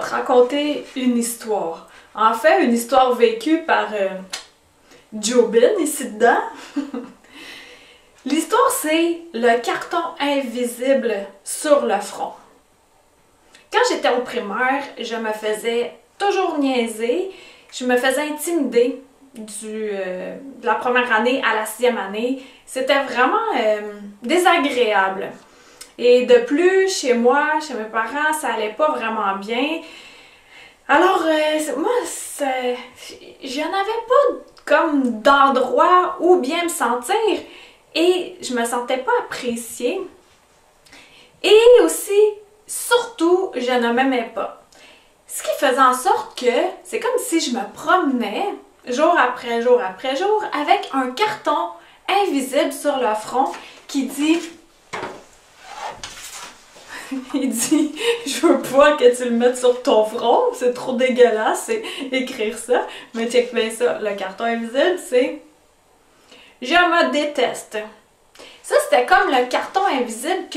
te raconter une histoire. En fait, une histoire vécue par Jobin ici dedans. L'histoire, c'est le carton invisible sur le front. Quand j'étais au primaire, je me faisais toujours niaiser, je me faisais intimider de la première année à la 6e année. C'était vraiment désagréable. Et de plus, chez moi, chez mes parents, ça allait pas vraiment bien. Alors, moi, je n'avais pas comme d'endroit où bien me sentir et je me sentais pas appréciée. Et aussi, surtout, je ne m'aimais pas. Ce qui faisait en sorte que c'est comme si je me promenais jour après jour après jour avec un carton invisible sur le front qui dit... Il dit « Je veux pas que tu le mettes sur ton front, c'est trop dégueulasse écrire ça. » Mais check bien ça, le carton invisible, c'est « Je me déteste. » Ça, c'était comme le carton invisible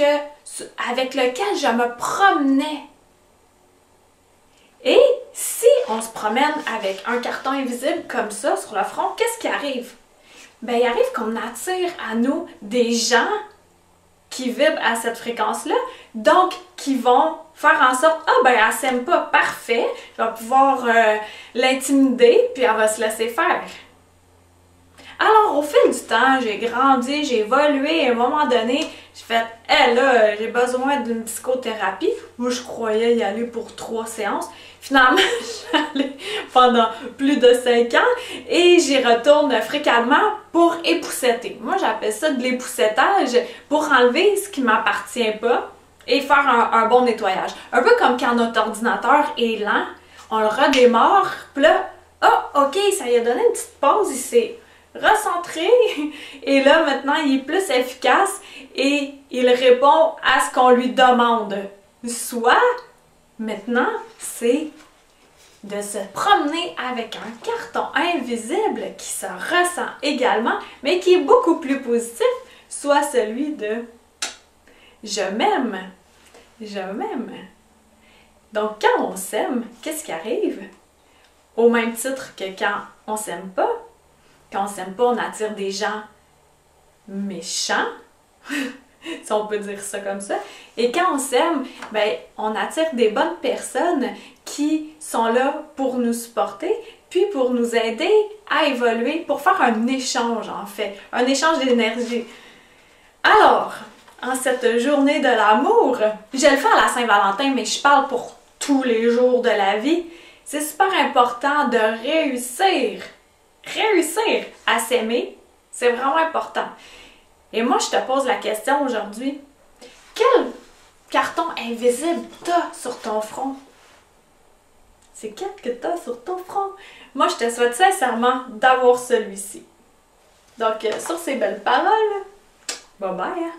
avec lequel je me promenais. Et si on se promène avec un carton invisible comme ça sur le front, qu'est-ce qui arrive? Ben, il arrive qu'on attire à nous des gens qui vibrent à cette fréquence-là, donc qui vont faire en sorte « Ah, ben, elle s'aime pas, parfait, je vais pouvoir l'intimider, puis elle va se laisser faire. » Alors, au fil du temps, j'ai grandi, j'ai évolué, et à un moment donné, j'ai fait « Hé, là, j'ai besoin d'une psychothérapie. » Moi, je croyais y aller pour 3 séances. Finalement, j'allais pendant plus de 5 ans et j'y retourne fréquemment pour épousseter. Moi, j'appelle ça de l'époussetage pour enlever ce qui ne m'appartient pas et faire un bon nettoyage. Un peu comme quand notre ordinateur est lent, on le redémarre, puis là, oh, ok, ça lui a donné une petite pause, il s'est recentré et là, maintenant, il est plus efficace et il répond à ce qu'on lui demande. Soit, maintenant, c'est de se promener avec un carton invisible qui se ressent également, mais qui est beaucoup plus positif, soit celui de « je m'aime ». Je m'aime. Donc, quand on s'aime, qu'est-ce qui arrive? Au même titre que quand on s'aime pas. Quand on s'aime pas, on attire des gens méchants, si on peut dire ça comme ça. Et quand on s'aime, ben, on attire des bonnes personnes qui sont là pour nous supporter, puis pour nous aider à évoluer, pour faire un échange en fait, un échange d'énergie. Alors, en cette journée de l'amour, je le fais à la Saint-Valentin, mais je parle pour tous les jours de la vie. C'est super important de réussir à s'aimer. C'est vraiment important. Et moi, je te pose la question aujourd'hui. Quel carton invisible t'as sur ton front? C'est quel que t'as sur ton front? Moi, je te souhaite sincèrement d'avoir celui-ci. Donc, sur ces belles paroles, bye bye!